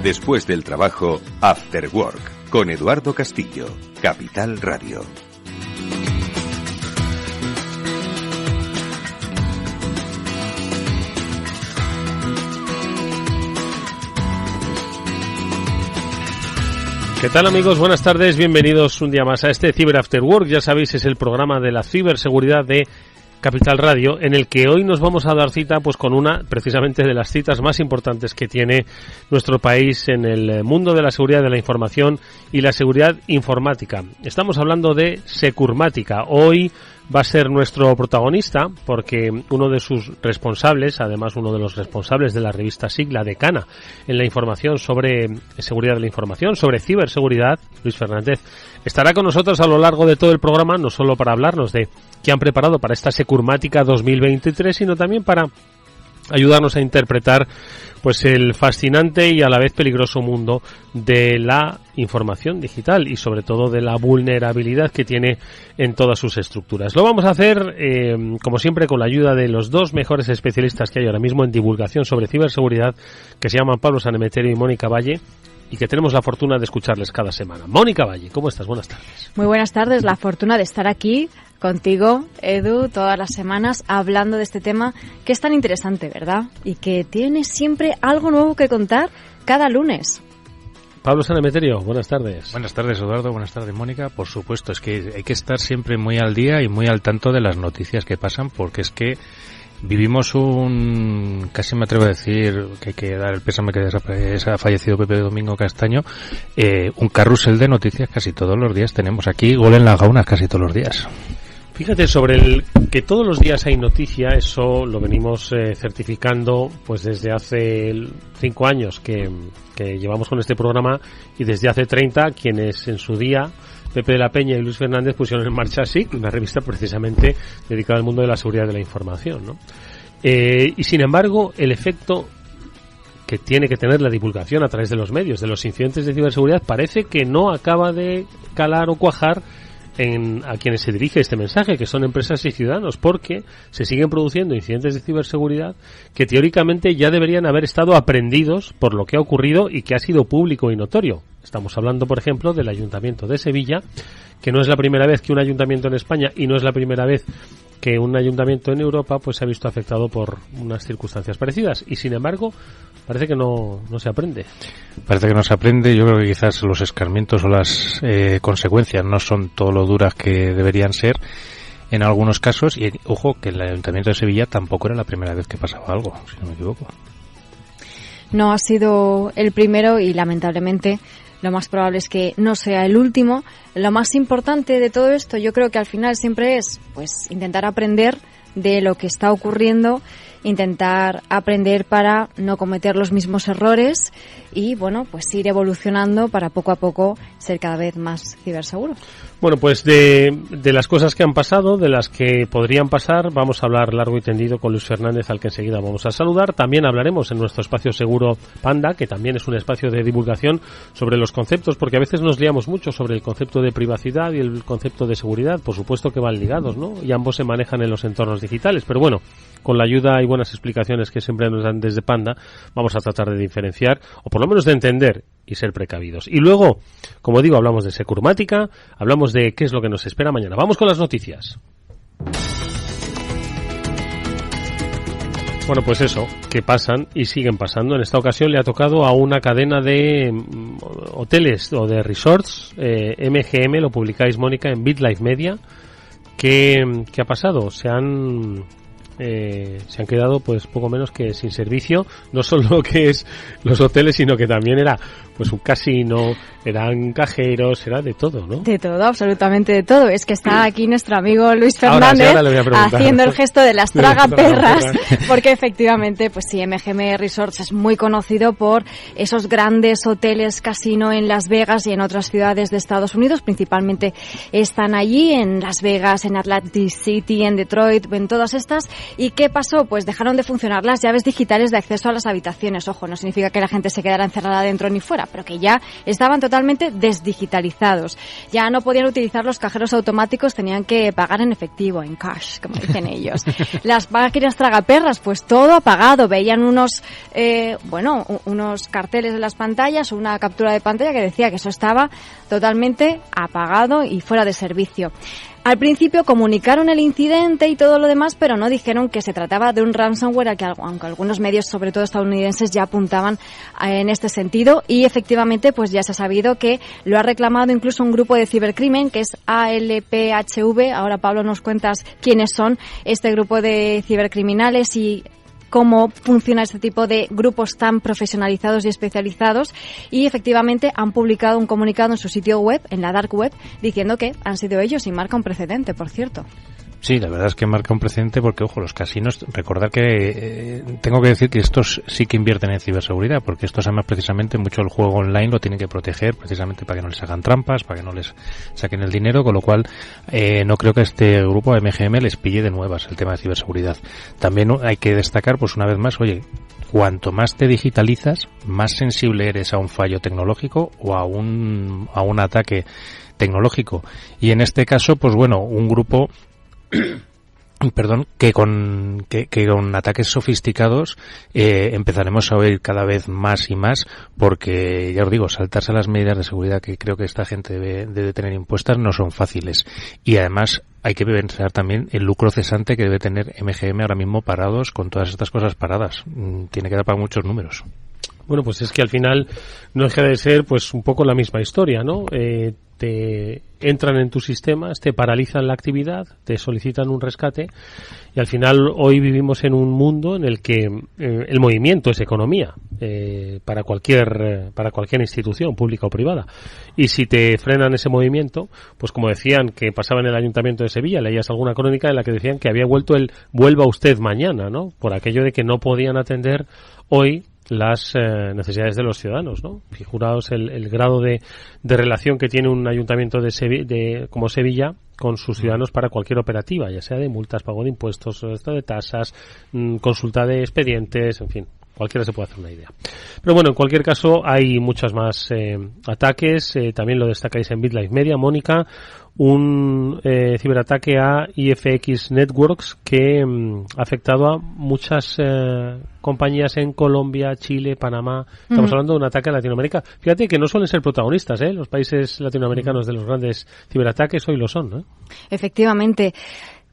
Después del trabajo, After Work, con Eduardo Castillo, Capital Radio. ¿Qué tal, amigos? Buenas tardes, bienvenidos un día más a este Cyber After Work. Ya sabéis, es el programa de la ciberseguridad de Capital Radio, en el que hoy nos vamos a dar cita pues con una precisamente de las citas más importantes que tiene nuestro país en el mundo de la seguridad de la información y la seguridad informática. Estamos hablando de Securmática. Hoy va a ser nuestro protagonista porque uno de sus responsables, además uno de los responsables de la revista SIG, la decana en la información sobre seguridad de la información, sobre ciberseguridad, Luis Fernández, estará con nosotros a lo largo de todo el programa, no solo para hablarnos de qué han preparado para esta Securmática 2023, sino también para ayudarnos a interpretar pues el fascinante y a la vez peligroso mundo de la información digital y sobre todo de la vulnerabilidad que tiene en todas sus estructuras. Lo vamos a hacer como siempre con la ayuda de los dos mejores especialistas que hay ahora mismo en divulgación sobre ciberseguridad, que se llaman Pablo Sanemeterio y Mónica Valle, y que tenemos la fortuna de escucharles cada semana. Mónica Valle, ¿cómo estás? Buenas tardes. Muy buenas tardes, la fortuna de estar aquí contigo, Edu, todas las semanas hablando de este tema que es tan interesante, ¿verdad? Y que tiene siempre algo nuevo que contar cada lunes. Pablo Sanemeterio, buenas tardes. Buenas tardes, Eduardo, buenas tardes, Mónica. Por supuesto, es que hay que estar siempre muy al día y muy al tanto de las noticias que pasan, porque es que vivimos casi me atrevo a decir que hay que dar el pésame que ha fallecido Pepe Domingo Castaño, un carrusel de noticias casi todos los días. Tenemos aquí gol en las gaunas casi todos los días. Fíjate, sobre el que todos los días hay noticia, eso lo venimos certificando pues desde hace 5 años que llevamos con este programa, y desde hace 30 quienes en su día, Pepe de la Peña y Luis Fernández, pusieron en marcha SIG, una revista precisamente dedicada al mundo de la seguridad de la información, ¿no? Y sin embargo, el efecto que tiene que tener la divulgación a través de los medios de los incidentes de ciberseguridad parece que no acaba de calar o cuajar a quienes se dirige este mensaje, que son empresas y ciudadanos, porque se siguen produciendo incidentes de ciberseguridad que teóricamente ya deberían haber estado aprendidos por lo que ha ocurrido y que ha sido público y notorio. Estamos hablando, por ejemplo, del Ayuntamiento de Sevilla, que no es la primera vez que un ayuntamiento en España y no es la primera vez que un ayuntamiento en Europa pues se ha visto afectado por unas circunstancias parecidas, y sin embargo parece que no se aprende. Parece que no se aprende. Yo creo que quizás los escarmientos o las consecuencias no son todo lo duras que deberían ser en algunos casos, y ojo que el Ayuntamiento de Sevilla tampoco era la primera vez que pasaba algo, si no me equivoco. No ha sido el primero y lamentablemente lo más probable es que no sea el último. Lo más importante de todo esto, yo creo que al final siempre es pues intentar aprender de lo que está ocurriendo, intentar aprender para no cometer los mismos errores y, bueno, pues ir evolucionando para poco a poco ser cada vez más ciberseguro. Bueno, pues de las cosas que han pasado, de las que podrían pasar, vamos a hablar largo y tendido con Luis Fernández, al que enseguida vamos a saludar. También hablaremos en nuestro espacio seguro Panda, que también es un espacio de divulgación sobre los conceptos, porque a veces nos liamos mucho sobre el concepto de privacidad y el concepto de seguridad. Por supuesto que van ligados, ¿no? Y ambos se manejan en los entornos digitales, pero bueno, con la ayuda y buenas explicaciones que siempre nos dan desde Panda, vamos a tratar de diferenciar, o por lo menos de entender y ser precavidos. Y luego, como digo, hablamos de Securmática, hablamos de qué es lo que nos espera mañana. Vamos con las noticias. Bueno, pues eso, que pasan y siguen pasando. En esta ocasión le ha tocado a una cadena de hoteles o de resorts, MGM, lo publicáis, Mónica, en BitLife Media. ¿Qué ha pasado? Se han quedado pues poco menos que sin servicio, no solo lo que es los hoteles, sino que también era pues un casino, eran cajeros, era de todo, ¿no? De todo, absolutamente de todo. Es que está aquí nuestro amigo Luis Fernández haciendo el gesto de las tragaperras, porque efectivamente, pues sí, MGM Resorts es muy conocido por esos grandes hoteles casino en Las Vegas y en otras ciudades de Estados Unidos, principalmente están allí en Las Vegas, en Atlantic City, en Detroit, en todas estas. ¿Y qué pasó? Pues dejaron de funcionar las llaves digitales de acceso a las habitaciones. Ojo, no significa que la gente se quedara encerrada dentro ni fuera, pero que ya estaban totalmente desdigitalizados. Ya no podían utilizar los cajeros automáticos, tenían que pagar en efectivo, en cash, como dicen ellos. Las máquinas tragaperras, pues todo apagado. Veían unos carteles en las pantallas, una captura de pantalla que decía que eso estaba totalmente apagado y fuera de servicio. Al principio comunicaron el incidente y todo lo demás, pero no dijeron que se trataba de un ransomware, aunque algunos medios, sobre todo estadounidenses, ya apuntaban en este sentido. Y efectivamente, pues ya se ha sabido que lo ha reclamado incluso un grupo de cibercrimen, que es ALPHV. Ahora, Pablo, nos cuentas quiénes son este grupo de cibercriminales y cómo funciona este tipo de grupos tan profesionalizados y especializados, y efectivamente han publicado un comunicado en su sitio web, en la dark web, diciendo que han sido ellos, y marca un precedente, por cierto. Sí, la verdad es que marca un precedente porque, ojo, los casinos, recordar que tengo que decir que estos sí que invierten en ciberseguridad, porque estos además precisamente mucho el juego online lo tienen que proteger precisamente para que no les hagan trampas, para que no les saquen el dinero, con lo cual no creo que este grupo MGM les pille de nuevas el tema de ciberseguridad. También hay que destacar, pues una vez más, oye, cuanto más te digitalizas, más sensible eres a un fallo tecnológico o a un ataque tecnológico. Y en este caso, pues bueno, un grupo que con ataques sofisticados empezaremos a oír cada vez más y más, porque ya os digo, saltarse las medidas de seguridad que creo que esta gente debe tener impuestas no son fáciles, y además hay que pensar también el lucro cesante que debe tener MGM ahora mismo parados, con todas estas cosas paradas. Tiene que dar para muchos números. Bueno, pues es que al final no deja de ser pues un poco la misma historia, ¿no? Te entran en tus sistemas, te paralizan la actividad, te solicitan un rescate, y al final hoy vivimos en un mundo en el que el movimiento es economía para cualquier institución pública o privada, y si te frenan ese movimiento, pues como decían que pasaba en el Ayuntamiento de Sevilla, leías alguna crónica en la que decían que había vuelto el vuelva usted mañana, ¿no? Por aquello de que no podían atender hoy las necesidades de los ciudadanos, ¿no? Figuraos el grado de relación que tiene un ayuntamiento como Sevilla con sus ciudadanos para cualquier operativa, ya sea de multas, pago de impuestos, de tasas, consulta de expedientes, en fin. Cualquiera se puede hacer una idea. Pero bueno, en cualquier caso hay muchos más ataques. También lo destacáis en BitLife Media, Mónica, un ciberataque a IFX Networks que ha afectado a muchas compañías en Colombia, Chile, Panamá. Estamos hablando de un ataque a Latinoamérica. Fíjate que no suelen ser protagonistas, los países latinoamericanos de los grandes ciberataques hoy lo son, ¿no? Efectivamente.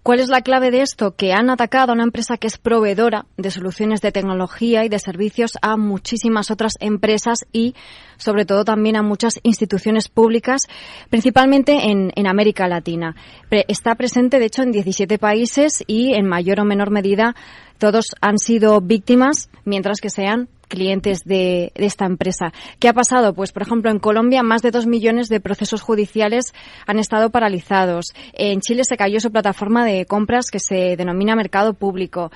¿Cuál es la clave de esto? Que han atacado a una empresa que es proveedora de soluciones de tecnología y de servicios a muchísimas otras empresas y, sobre todo, también a muchas instituciones públicas, principalmente en América Latina. Está presente, de hecho, en 17 países y, en mayor o menor medida, todos han sido víctimas, mientras que sean clientes de esta empresa. ¿Qué ha pasado? Pues, por ejemplo, en Colombia más de 2 millones de procesos judiciales han estado paralizados. En Chile se cayó su plataforma de compras que se denomina Mercado Público.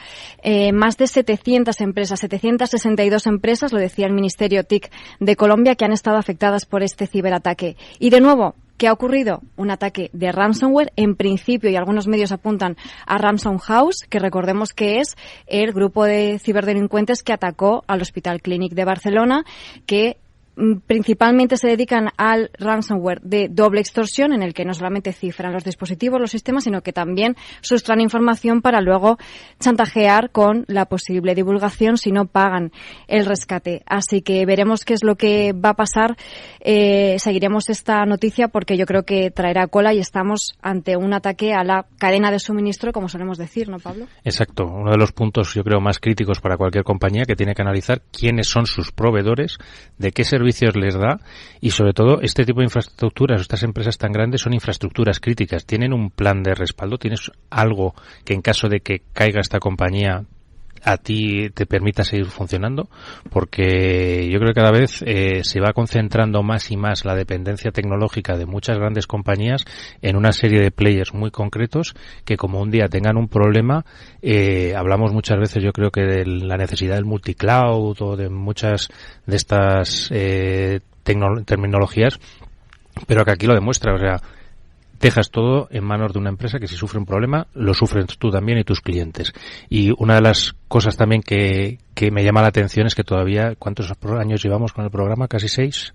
Más de 700 empresas, 762 empresas, lo decía el Ministerio TIC de Colombia, que han estado afectadas por este ciberataque. Y de nuevo, ¿qué ha ocurrido? Un ataque de ransomware, en principio, y algunos medios apuntan a Ransom House, que recordemos que es el grupo de ciberdelincuentes que atacó al Hospital Clínic de Barcelona, que principalmente se dedican al ransomware de doble extorsión, en el que no solamente cifran los dispositivos, los sistemas, sino que también sustraen información para luego chantajear con la posible divulgación si no pagan el rescate. Así que veremos qué es lo que va a pasar. Seguiremos esta noticia porque yo creo que traerá cola y estamos ante un ataque a la cadena de suministro, como solemos decir, ¿no, Pablo? Exacto. Uno de los puntos, yo creo, más críticos para cualquier compañía, que tiene que analizar quiénes son sus proveedores, de qué servicios les da, y sobre todo este tipo de infraestructuras, estas empresas tan grandes son infraestructuras críticas, tienen un plan de respaldo, tienes algo que en caso de que caiga esta compañía a ti te permita seguir funcionando, porque yo creo que cada vez se va concentrando más y más la dependencia tecnológica de muchas grandes compañías en una serie de players muy concretos que, como un día tengan un problema, hablamos muchas veces, yo creo que de la necesidad del multicloud o de muchas de estas terminologías, pero que aquí lo demuestra, o sea, dejas todo en manos de una empresa que si sufre un problema, lo sufres tú también y tus clientes. Y una de las cosas también que me llama la atención es que todavía, ¿cuántos años llevamos con el programa? Casi 6.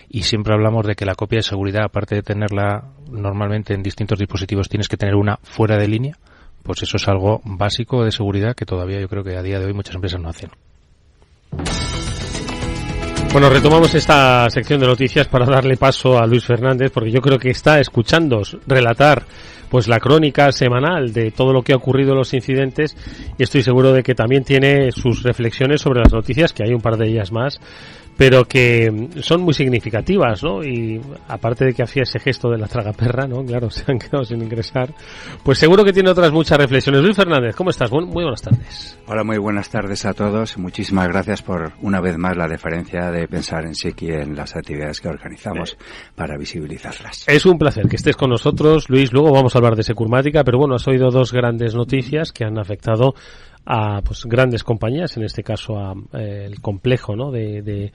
Y siempre hablamos de que la copia de seguridad, aparte de tenerla normalmente en distintos dispositivos, tienes que tener una fuera de línea. Pues eso es algo básico de seguridad que todavía yo creo que a día de hoy muchas empresas no hacen. Bueno, retomamos esta sección de noticias para darle paso a Luis Fernández, porque yo creo que está escuchándoos relatar pues la crónica semanal de todo lo que ha ocurrido en los incidentes, y estoy seguro de que también tiene sus reflexiones sobre las noticias, que hay un par de ellas más, pero que son muy significativas, ¿no? Y aparte de que hacía ese gesto de la tragaperra, ¿no? Claro, se han quedado sin ingresar. Pues seguro que tiene otras muchas reflexiones. Luis Fernández, ¿cómo estás? Muy buenas tardes. Hola, muy buenas tardes a todos. Muchísimas gracias por, una vez más, la deferencia de pensar en SIC y en las actividades que organizamos para visibilizarlas. Es un placer que estés con nosotros, Luis. Luego vamos a hablar de Securmática, pero bueno, has oído dos grandes noticias que han afectado a pues grandes compañías, en este caso a el complejo, ¿no? de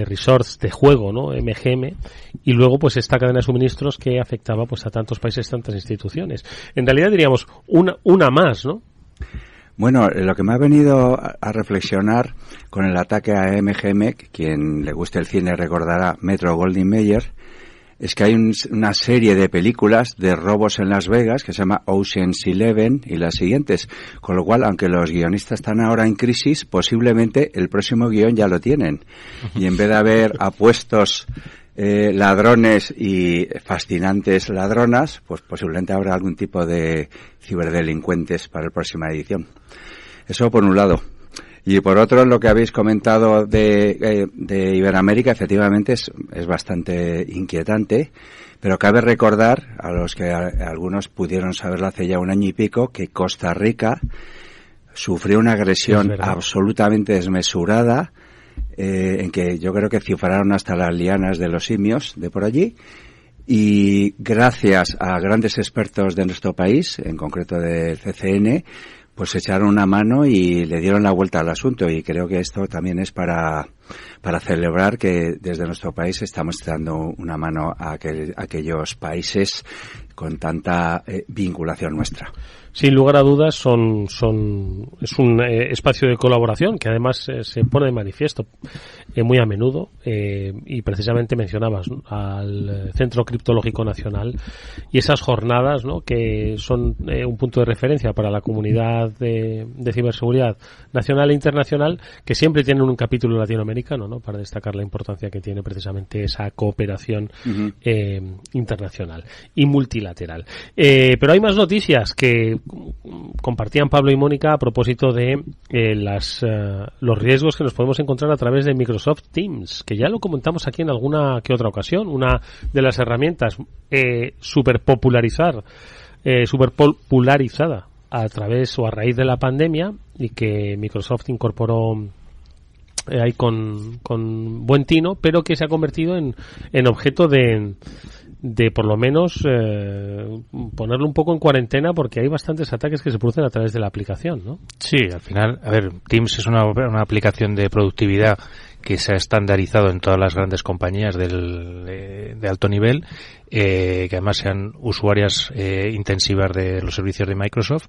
resorts de juego, ¿no? MGM, y luego pues esta cadena de suministros que afectaba pues a tantos países, tantas instituciones. En realidad diríamos una más, ¿no? Bueno, lo que me ha venido a reflexionar con el ataque a MGM, quien le guste el cine recordará Metro-Goldwyn-Mayer, es que hay una serie de películas de robos en Las Vegas que se llama Ocean's 11 y las siguientes, con lo cual, aunque los guionistas están ahora en crisis, posiblemente el próximo guión ya lo tienen. Y en vez de haber apuestos ladrones y fascinantes ladronas, pues posiblemente habrá algún tipo de ciberdelincuentes para la próxima edición. Eso por un lado. Y por otro, lo que habéis comentado de Iberoamérica, efectivamente es bastante inquietante, pero cabe recordar, a los que algunos pudieron saberlo hace ya un año y pico, que Costa Rica sufrió una agresión absolutamente desmesurada, en que yo creo que cifraron hasta las lianas de los simios de por allí, y gracias a grandes expertos de nuestro país, en concreto del CCN, pues echaron una mano y le dieron la vuelta al asunto, y creo que esto también es para celebrar que desde nuestro país estamos dando una mano a aquellos países con tanta vinculación nuestra. Sin lugar a dudas es un espacio de colaboración que además se pone de manifiesto muy a menudo, y precisamente mencionabas, ¿no?, al Centro Criptológico Nacional y esas jornadas, ¿no?, que son un punto de referencia para la comunidad de ciberseguridad nacional e internacional, que siempre tienen un capítulo latinoamericano, ¿no?, para destacar la importancia que tiene precisamente esa cooperación internacional y multilateral. Pero hay más noticias que compartían Pablo y Mónica a propósito de los riesgos que nos podemos encontrar a través de Microsoft Teams, que ya lo comentamos aquí en alguna que otra ocasión. Una de las herramientas super popularizada a través o a raíz de la pandemia, y que Microsoft incorporó ahí con buen tino, pero que se ha convertido en objeto de por lo menos ponerlo un poco en cuarentena, porque hay bastantes ataques que se producen a través de la aplicación, ¿no? Sí, al final, a ver, Teams es una aplicación de productividad que se ha estandarizado en todas las grandes compañías de alto nivel, que además sean usuarias intensivas de los servicios de Microsoft,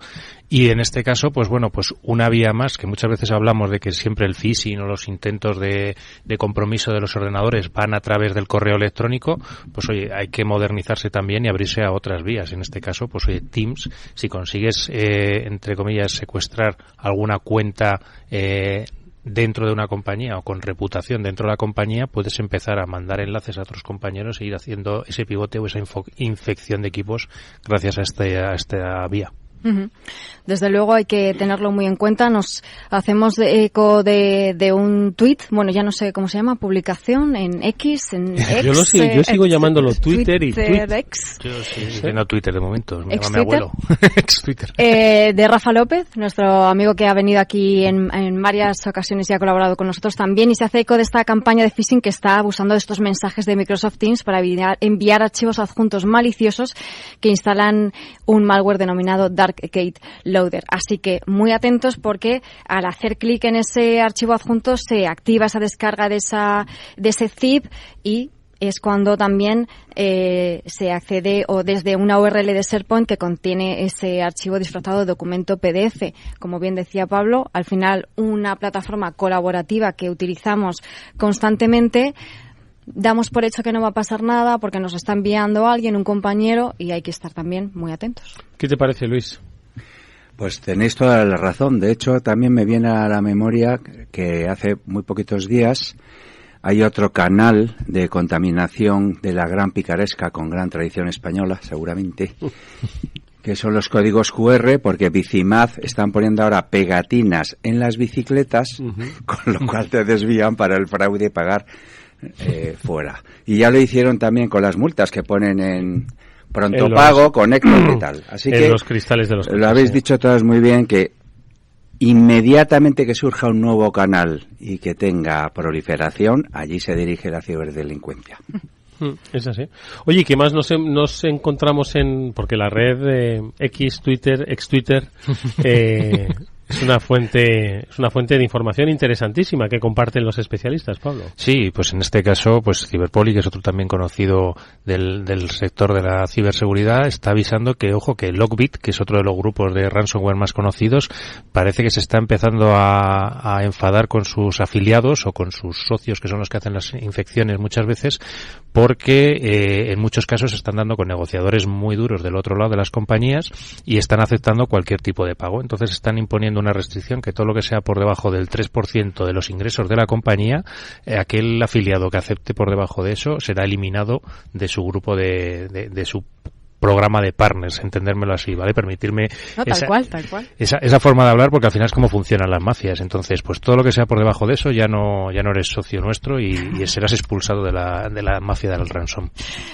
y en este caso, pues bueno, pues una vía más, que muchas veces hablamos de que siempre el phishing o los intentos de compromiso de los ordenadores van a través del correo electrónico. Pues oye, hay que modernizarse también y abrirse a otras vías. En este caso, pues oye, Teams, si consigues, entre comillas, secuestrar alguna cuenta dentro de una compañía o con reputación dentro de la compañía, puedes empezar a mandar enlaces a otros compañeros e ir haciendo ese pivote o esa infección de equipos gracias a esta vía. Desde luego hay que tenerlo muy en cuenta. Nos hacemos eco de un tuit, bueno, ya no sé cómo se llama, publicación en X, en X. Yo sigo llamándolo Twitter y X. Yo sigo diciendo Twitter de momento, me llama mi abuelo. Ex-Twitter. De Rafa López, nuestro amigo que ha venido aquí en varias ocasiones y ha colaborado con nosotros también, y se hace eco de esta campaña de phishing que está abusando de estos mensajes de Microsoft Teams para enviar archivos adjuntos maliciosos que instalan un malware denominado Darkgate Loader. Así que muy atentos, porque al hacer clic en ese archivo adjunto se activa esa descarga de ese zip y es cuando también se accede o desde una URL de SharePoint que contiene ese archivo disfrazado de documento PDF. Como bien decía Pablo, al final una plataforma colaborativa que utilizamos constantemente, damos por hecho que no va a pasar nada porque nos está enviando alguien, un compañero, y hay que estar también muy atentos. ¿Qué te parece, Luis? Pues tenéis toda la razón. De hecho, también me viene a la memoria que hace muy poquitos días hay otro canal de contaminación de la gran picaresca con gran tradición española, seguramente, que son los códigos QR, porque Bicimad están poniendo ahora pegatinas en las bicicletas, con lo cual te desvían para el fraude y pagar fuera. Y ya lo hicieron también con las multas que ponen en Pronto Pago, Conector y tal. Así que los cristales de los coches, lo habéis dicho todos muy bien, que inmediatamente que surja un nuevo canal y que tenga proliferación, allí se dirige la ciberdelincuencia. Es así. Oye, ¿qué más nos encontramos porque la red ex Twitter, es una fuente de información interesantísima que comparten los especialistas, Pablo? Sí, pues en este caso, pues Ciberpoli, que es otro también conocido del sector de la ciberseguridad, está avisando que, ojo, que Lockbit, que es otro de los grupos de ransomware más conocidos, parece que se está empezando a enfadar con sus afiliados o con sus socios, que son los que hacen las infecciones muchas veces, porque en muchos casos se están dando con negociadores muy duros del otro lado de las compañías y están aceptando cualquier tipo de pago. Entonces están imponiendo una restricción que todo lo que sea por debajo del 3% de los ingresos de la compañía, aquel afiliado que acepte por debajo de eso será eliminado de su grupo de su programa de partners, entendérmelo así, ¿vale? Permitirme tal cual. Esa forma de hablar, porque al final es como funcionan las mafias. Entonces, pues todo lo que sea por debajo de eso ya no eres socio nuestro y serás expulsado de la mafia del ransom.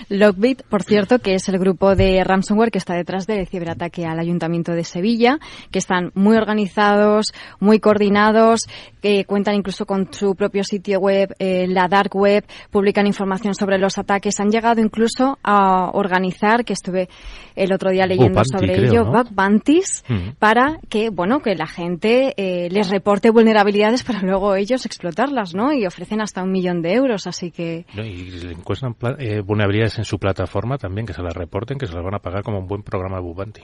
Lockbit, por cierto, que es el grupo de ransomware que está detrás del ciberataque al Ayuntamiento de Sevilla, que están muy organizados, muy coordinados, que cuentan incluso con su propio sitio web, la dark web, publican información sobre los ataques, han llegado incluso a organizar, que estuve el otro día leyendo sobre ello, ¿no? Bug bounties, para que la gente les reporte vulnerabilidades para luego ellos explotarlas, ¿no? Y ofrecen hasta 1 millón de euros, así que... Y le encuentran vulnerabilidades en su plataforma también, que se las reporten, que se las van a pagar como un buen programa de bug bounty.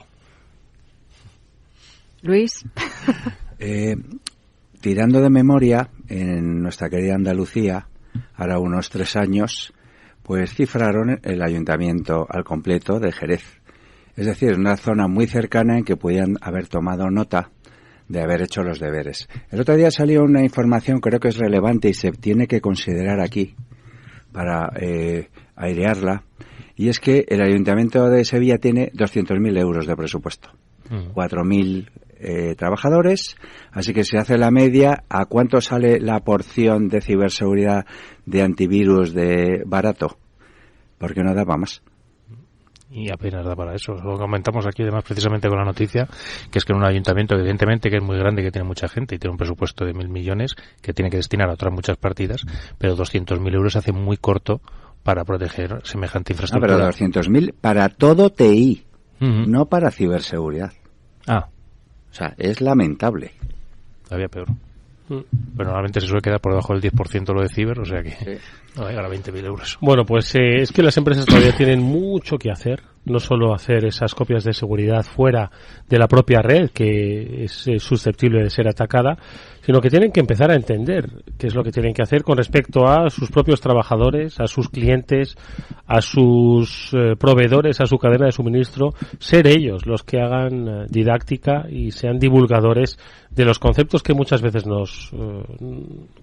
Luis. Tirando de memoria, en nuestra querida Andalucía, ahora unos 3 años, pues cifraron el ayuntamiento al completo de Jerez. Es decir, una zona muy cercana en que podían haber tomado nota de haber hecho los deberes. El otro día salió una información, creo que es relevante y se tiene que considerar aquí para airearla, y es que el ayuntamiento de Sevilla tiene 200.000 euros de presupuesto. 4.000 trabajadores, así que se hace la media, ¿a cuánto sale la porción de ciberseguridad de antivirus de barato? Porque no daba más. Y apenas da para eso. Lo comentamos aquí además precisamente con la noticia, que es que en un ayuntamiento evidentemente que es muy grande, que tiene mucha gente y tiene un presupuesto de 1.000 millones que tiene que destinar a otras muchas partidas, pero 200.000 euros hace muy corto para proteger semejante infraestructura. Pero 200.000 para todo TI, no para ciberseguridad. O sea, es lamentable. Todavía peor. Pero normalmente se suele quedar por debajo del 10% lo de ciber, o sea que no va a llegar a 20.000 euros. Bueno, pues es que las empresas todavía tienen mucho que hacer, no solo hacer esas copias de seguridad fuera de la propia red, que es susceptible de ser atacada, sino que tienen que empezar a entender qué es lo que tienen que hacer con respecto a sus propios trabajadores, a sus clientes, a sus proveedores, a su cadena de suministro, ser ellos los que hagan didáctica y sean divulgadores de los conceptos que muchas veces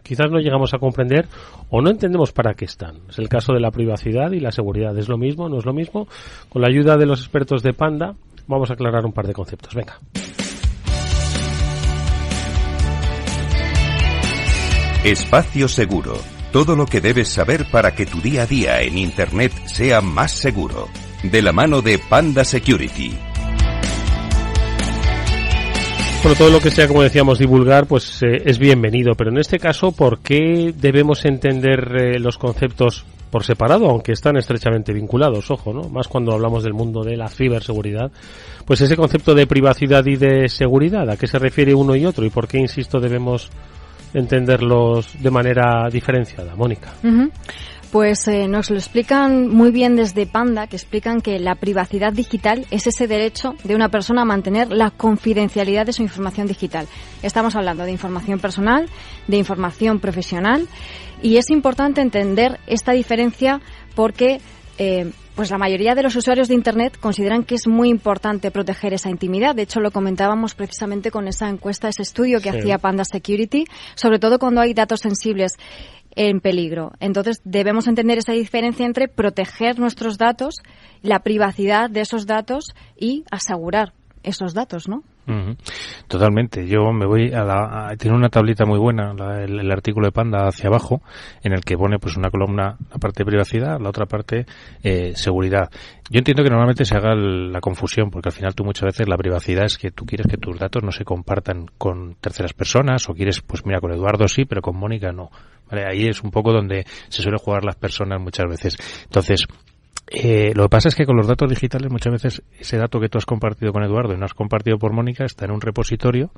quizás no llegamos a comprender o no entendemos para qué están. Es el caso de la privacidad y la seguridad. ¿Es lo mismo? ¿No es lo mismo? Con la ayuda de los expertos de Panda vamos a aclarar un par de conceptos. Venga. Espacio Seguro. Todo lo que debes saber para que tu día a día en Internet sea más seguro. De la mano de Panda Security. Bueno, todo lo que sea, como decíamos, divulgar, pues es bienvenido. Pero en este caso, ¿por qué debemos entender los conceptos por separado, aunque están estrechamente vinculados? Ojo, ¿no? Más cuando hablamos del mundo de la ciberseguridad. Pues ese concepto de privacidad y de seguridad, ¿a qué se refiere uno y otro? ¿Y por qué, insisto, debemos entenderlos de manera diferenciada? Mónica. Pues nos lo explican muy bien desde Panda, que explican que la privacidad digital es ese derecho de una persona a mantener la confidencialidad de su información digital. Estamos hablando de información personal, de información profesional, y es importante entender esta diferencia porque pues la mayoría de los usuarios de Internet consideran que es muy importante proteger esa intimidad. De hecho, lo comentábamos precisamente con esa encuesta, ese estudio que hacía Panda Security, sobre todo cuando hay datos sensibles en peligro. Entonces, debemos entender esa diferencia entre proteger nuestros datos, la privacidad de esos datos y asegurar esos datos, ¿no? Uh-huh. Totalmente. Yo me voy tiene una tablita muy buena, el artículo de Panda hacia abajo, en el que pone pues una columna, la parte de privacidad, la otra parte seguridad. Yo entiendo que normalmente se haga la confusión, porque al final tú muchas veces la privacidad es que tú quieres que tus datos no se compartan con terceras personas, o quieres, pues mira, con Eduardo sí, pero con Mónica no. Vale, ahí es un poco donde se suele jugar las personas muchas veces. Entonces, lo que pasa es que con los datos digitales muchas veces ese dato que tú has compartido con Eduardo y no has compartido por Mónica está en un repositorio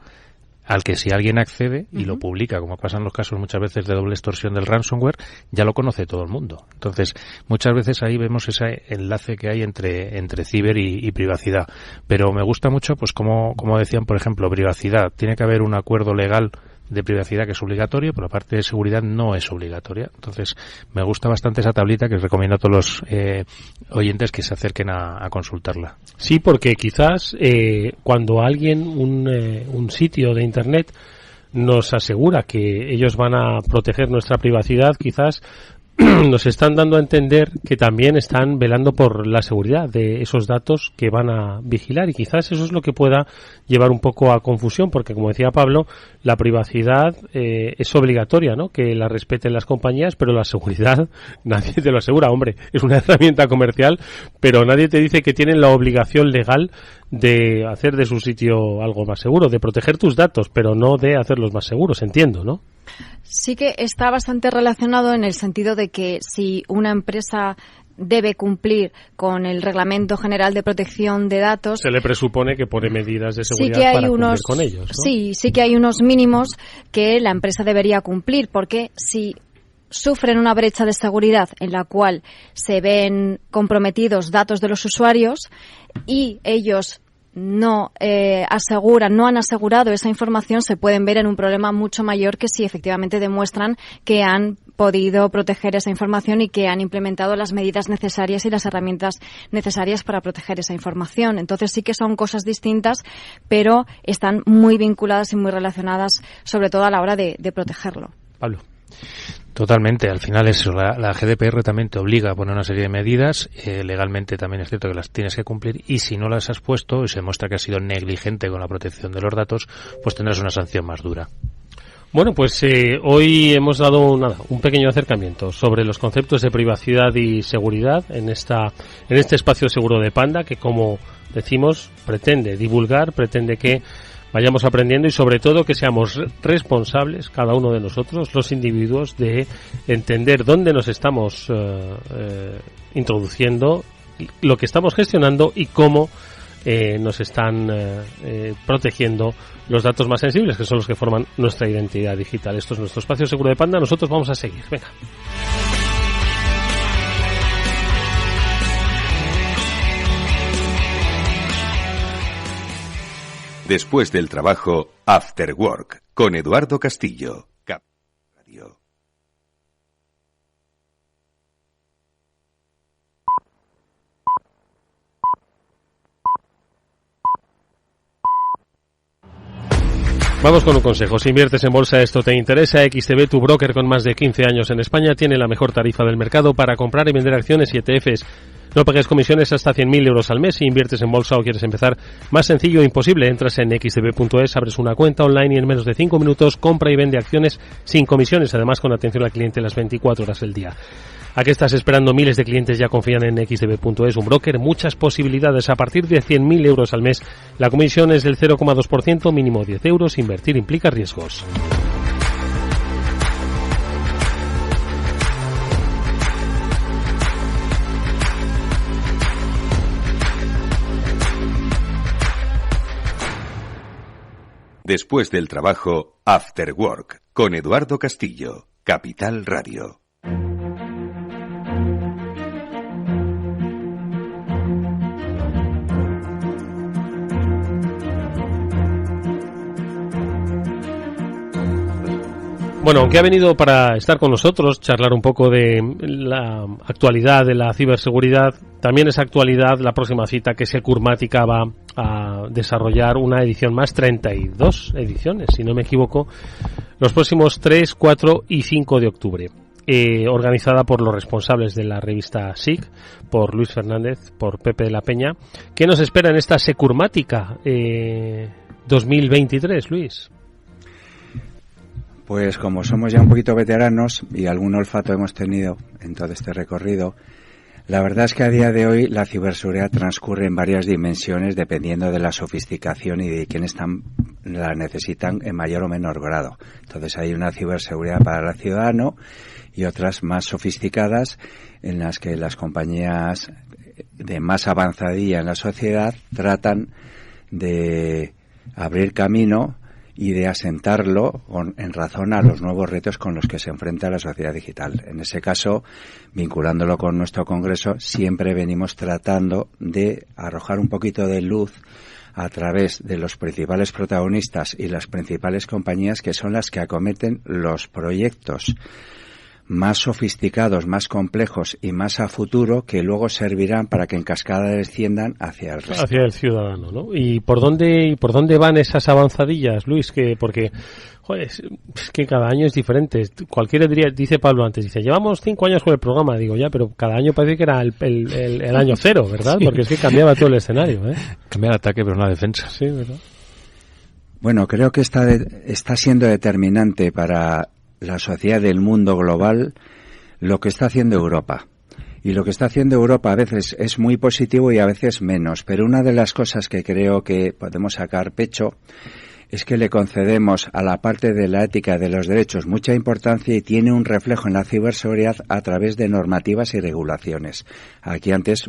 al que si alguien accede y lo publica, como pasan los casos muchas veces de doble extorsión del ransomware, ya lo conoce todo el mundo. Entonces, muchas veces ahí vemos ese enlace que hay entre ciber y privacidad. Pero me gusta mucho, pues como decían, por ejemplo, privacidad. Tiene que haber un acuerdo legal de privacidad que es obligatorio, pero la parte de seguridad no es obligatoria. Entonces, me gusta bastante esa tablita que recomiendo a todos los oyentes que se acerquen a consultarla. Sí, porque quizás cuando alguien, un sitio de Internet, nos asegura que ellos van a proteger nuestra privacidad, quizás nos están dando a entender que también están velando por la seguridad de esos datos que van a vigilar, y quizás eso es lo que pueda llevar un poco a confusión, porque como decía Pablo, la privacidad es obligatoria, ¿no?, que la respeten las compañías, pero la seguridad nadie te lo asegura. Hombre, es una herramienta comercial, pero nadie te dice que tienen la obligación legal de hacer de su sitio algo más seguro, de proteger tus datos, pero no de hacerlos más seguros, entiendo, ¿no? Sí que está bastante relacionado en el sentido de que si una empresa debe cumplir con el Reglamento General de Protección de Datos, se le presupone que pone medidas de seguridad para cumplir con ellos, ¿no? Sí que hay unos mínimos que la empresa debería cumplir, porque si sufren una brecha de seguridad en la cual se ven comprometidos datos de los usuarios y ellos no han asegurado esa información, se pueden ver en un problema mucho mayor que si efectivamente demuestran que han podido proteger esa información y que han implementado las medidas necesarias y las herramientas necesarias para proteger esa información. Entonces sí que son cosas distintas, pero están muy vinculadas y muy relacionadas, sobre todo a la hora de protegerlo. Pablo. Totalmente, al final eso, la GDPR también te obliga a poner una serie de medidas, legalmente también es cierto que las tienes que cumplir, y si no las has puesto y se demuestra que has sido negligente con la protección de los datos, pues tendrás una sanción más dura. Bueno, pues hoy hemos dado un pequeño acercamiento sobre los conceptos de privacidad y seguridad en este espacio seguro de Panda, que como decimos pretende divulgar, pretende que vayamos aprendiendo y sobre todo que seamos responsables, cada uno de nosotros, los individuos, de entender dónde nos estamos introduciendo, lo que estamos gestionando y cómo nos están protegiendo los datos más sensibles, que son los que forman nuestra identidad digital. Esto es nuestro espacio seguro de Panda. Nosotros vamos a seguir. Venga. Después del trabajo, After Work, con Eduardo Castillo. Radio. Vamos con un consejo. Si inviertes en bolsa, esto te interesa. XTB, tu broker con más de 15 años en España, tiene la mejor tarifa del mercado para comprar y vender acciones y ETFs. No pagues comisiones hasta 100.000 euros al mes. Si inviertes en bolsa o quieres empezar, más sencillo e imposible. Entras en xtb.es, abres una cuenta online y en menos de 5 minutos compra y vende acciones sin comisiones, además con atención al cliente las 24 horas del día. ¿A qué estás esperando? Miles de clientes ya confían en xtb.es, un broker, muchas posibilidades. A partir de 100.000 euros al mes, la comisión es del 0,2%, mínimo 10 euros. Invertir implica riesgos. Después del trabajo, After Work, con Eduardo Castillo, Capital Radio. Bueno, aunque ha venido para estar con nosotros, charlar un poco de la actualidad de la ciberseguridad, también es actualidad la próxima cita que Securmática va a desarrollar una edición más, 32 ediciones, si no me equivoco, los próximos 3, 4 y 5 de octubre. Organizada por los responsables de la revista SIC, por Luis Fernández, por Pepe de la Peña. ¿Qué nos espera en esta Securmática 2023, Luis? Pues como somos ya un poquito veteranos y algún olfato hemos tenido en todo este recorrido, la verdad es que a día de hoy la ciberseguridad transcurre en varias dimensiones dependiendo de la sofisticación y de quienes la necesitan en mayor o menor grado. Entonces hay una ciberseguridad para el ciudadano y otras más sofisticadas en las que las compañías de más avanzadilla en la sociedad tratan de abrir camino y de asentarlo en razón a los nuevos retos con los que se enfrenta la sociedad digital. En ese caso, vinculándolo con nuestro congreso, siempre venimos tratando de arrojar un poquito de luz a través de los principales protagonistas y las principales compañías que son las que acometen los proyectos más sofisticados, más complejos y más a futuro, que luego servirán para que en cascada desciendan hacia el resto. Hacia el ciudadano, ¿no? ¿Y por dónde van esas avanzadillas, Luis? Porque, joder, es que cada año es diferente. Cualquiera diría, dice Pablo antes, dice, llevamos 5 años con el programa. Digo, ya, pero cada año parece que era el año cero, ¿verdad? Sí. Porque es que cambiaba todo el escenario, ¿eh? Cambia el ataque, pero no la defensa. Sí, ¿verdad? Bueno, creo que está siendo determinante para la sociedad del mundo global lo que está haciendo Europa. Y lo que está haciendo Europa a veces es muy positivo y a veces menos. Pero una de las cosas que creo que podemos sacar pecho es que le concedemos a la parte de la ética de los derechos mucha importancia y tiene un reflejo en la ciberseguridad a través de normativas y regulaciones. Aquí antes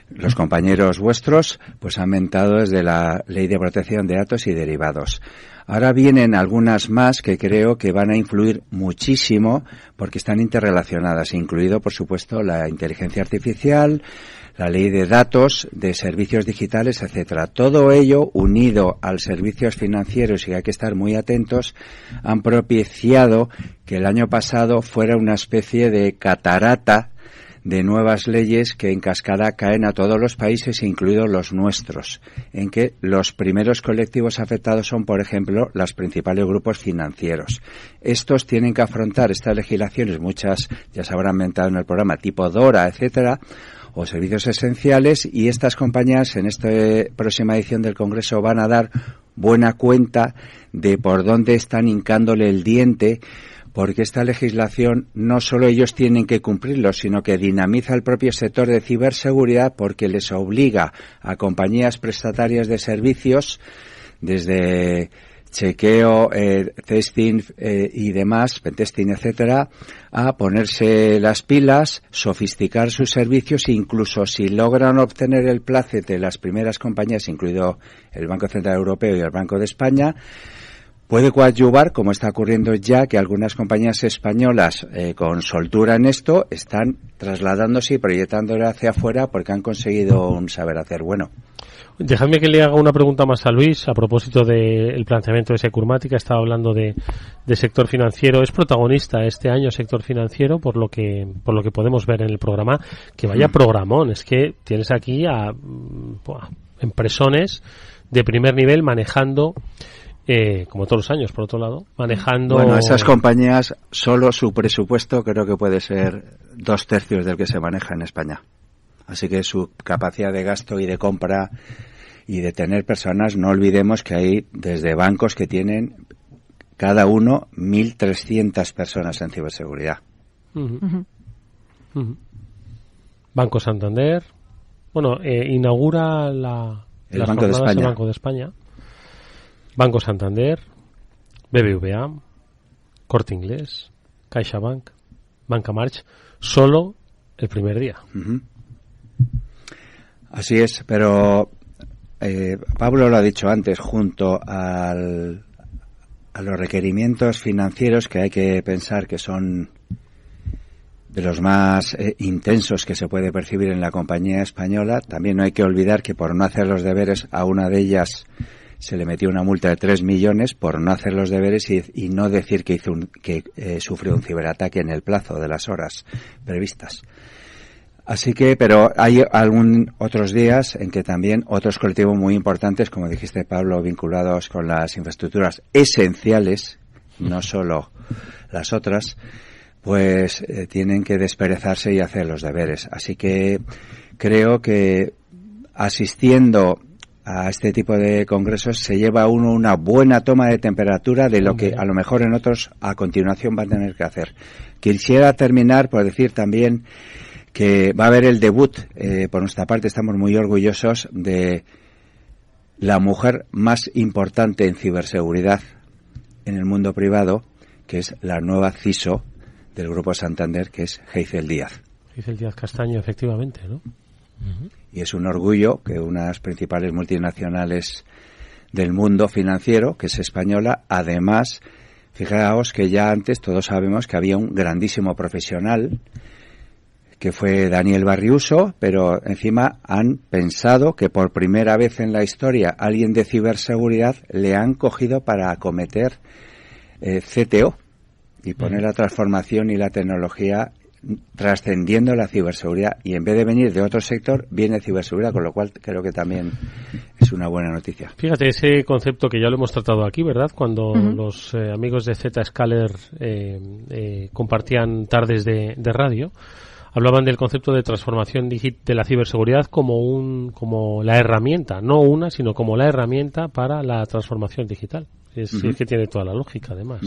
los compañeros vuestros pues han mentado desde la Ley de Protección de Datos y Derivados. Ahora vienen algunas más que creo que van a influir muchísimo porque están interrelacionadas, incluido, por supuesto, la inteligencia artificial, la ley de datos, de servicios digitales, etcétera. Todo ello, unido a los servicios financieros, y hay que estar muy atentos, han propiciado que el año pasado fuera una especie de catarata de nuevas leyes que en cascada caen a todos los países, incluidos los nuestros, en que los primeros colectivos afectados son, por ejemplo, los principales grupos financieros. Estos tienen que afrontar estas legislaciones, muchas ya se habrán mentado en el programa, tipo DORA, etcétera, o servicios esenciales, y estas compañías en esta próxima edición del Congreso van a dar buena cuenta de por dónde están hincándole el diente, porque esta legislación no solo ellos tienen que cumplirlo, sino que dinamiza el propio sector de ciberseguridad porque les obliga a compañías prestatarias de servicios, desde chequeo, testing y demás, pentesting, etcétera, a ponerse las pilas, sofisticar sus servicios e incluso si logran obtener el plácet de las primeras compañías, incluido el Banco Central Europeo y el Banco de España, puede coadyuvar, como está ocurriendo ya, que algunas compañías españolas con soltura en esto están trasladándose y proyectándolo hacia afuera porque han conseguido un saber hacer bueno. Dejadme que le haga una pregunta más a Luis a propósito del planteamiento de Securmática. Estaba hablando de sector financiero. Es protagonista este año sector financiero por lo que podemos ver en el programa. Que vaya programón. Es que tienes aquí a empresones de primer nivel manejando, como todos los años, por otro lado, manejando... Bueno, esas compañías, solo su presupuesto creo que puede ser 2/3 del que se maneja en España. Así que su capacidad de gasto y de compra y de tener personas, no olvidemos que hay desde bancos que tienen cada uno 1.300 personas en ciberseguridad. Uh-huh. Uh-huh. Banco Santander, bueno, inaugura el Banco de España. El Banco de España. Banco Santander, BBVA, Corte Inglés, CaixaBank, Banca March, solo el primer día. Uh-huh. Así es, pero Pablo lo ha dicho antes, junto a los requerimientos financieros que hay que pensar que son de los más intensos que se puede percibir en la compañía española, también no hay que olvidar que por no hacer los deberes a una de ellas se le metió una multa de 3 millones por no hacer los deberes y no decir que sufrió un ciberataque en el plazo de las horas previstas. Así que, pero hay otros días en que también otros colectivos muy importantes, como dijiste, Pablo, vinculados con las infraestructuras esenciales, no solo las otras, pues tienen que desperezarse y hacer los deberes. Así que creo que asistiendo a este tipo de congresos se lleva uno una buena toma de temperatura de lo que a lo mejor en otros a continuación va a tener que hacer. Quisiera terminar por decir también que va a haber el debut, por nuestra parte estamos muy orgullosos de la mujer más importante en ciberseguridad en el mundo privado, que es la nueva CISO del Grupo Santander, que es Heizel Díaz. Heizel Díaz Castaño, efectivamente, ¿no? Uh-huh. Y es un orgullo que una de las principales multinacionales del mundo financiero, que es española, además, fijaos que ya antes todos sabemos que había un grandísimo profesional, que fue Daniel Barriuso, pero encima han pensado que por primera vez en la historia alguien de ciberseguridad le han cogido para acometer CTO y poner la transformación y la tecnología trascendiendo la ciberseguridad, y en vez de venir de otro sector viene ciberseguridad, con lo cual creo que también es una buena noticia. Fíjate, ese concepto que ya lo hemos tratado aquí, ¿verdad? Cuando los amigos de Zscaler compartían tardes de radio, hablaban del concepto de transformación de la ciberseguridad como la herramienta, no una, sino como la herramienta para la transformación digital. Es que tiene toda la lógica, además,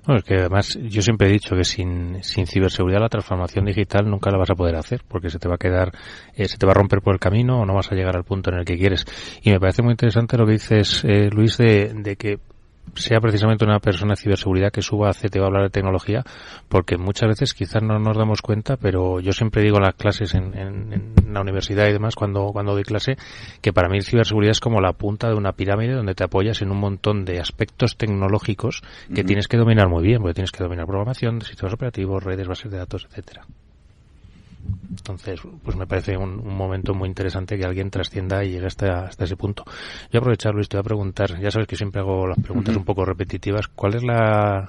Bueno, es que además yo siempre he dicho que sin ciberseguridad la transformación digital nunca la vas a poder hacer, porque se te va a quedar, se te va a romper por el camino o no vas a llegar al punto en el que quieres. Y me parece muy interesante lo que dices, Luis, de que sea precisamente una persona de ciberseguridad que suba a CTO a hablar de tecnología, porque muchas veces quizás no nos damos cuenta, pero yo siempre digo en las clases en la universidad y demás, cuando doy clase, que para mí ciberseguridad es como la punta de una pirámide donde te apoyas en un montón de aspectos tecnológicos que tienes que dominar muy bien, porque tienes que dominar programación, sistemas operativos, redes, bases de datos, etcétera. Entonces, pues me parece un momento muy interesante que alguien trascienda y llegue hasta ese punto. Yo aprovechar, Luis, te voy a preguntar, ya sabes que siempre hago las preguntas un poco repetitivas, ¿cuál es la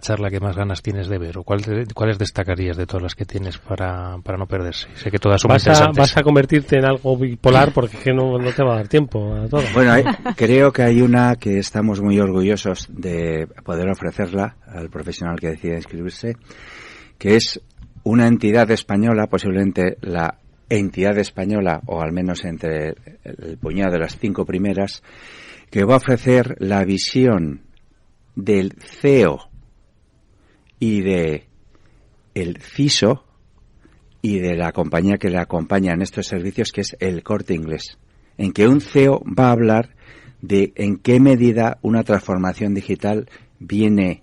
charla que más ganas tienes de ver? ¿O cuáles destacarías de todas las que tienes para no perderse? Sé que todas son interesantes. Vas a convertirte en algo bipolar porque es que no te va a dar tiempo a todo. Bueno, creo que hay una que estamos muy orgullosos de poder ofrecerla al profesional que decide inscribirse, que es una entidad española, posiblemente la entidad española, o al menos entre el puñado de las 5 primeras, que va a ofrecer la visión del CEO y de el CISO y de la compañía que le acompaña en estos servicios, que es el Corte Inglés, en que un CEO va a hablar de en qué medida una transformación digital viene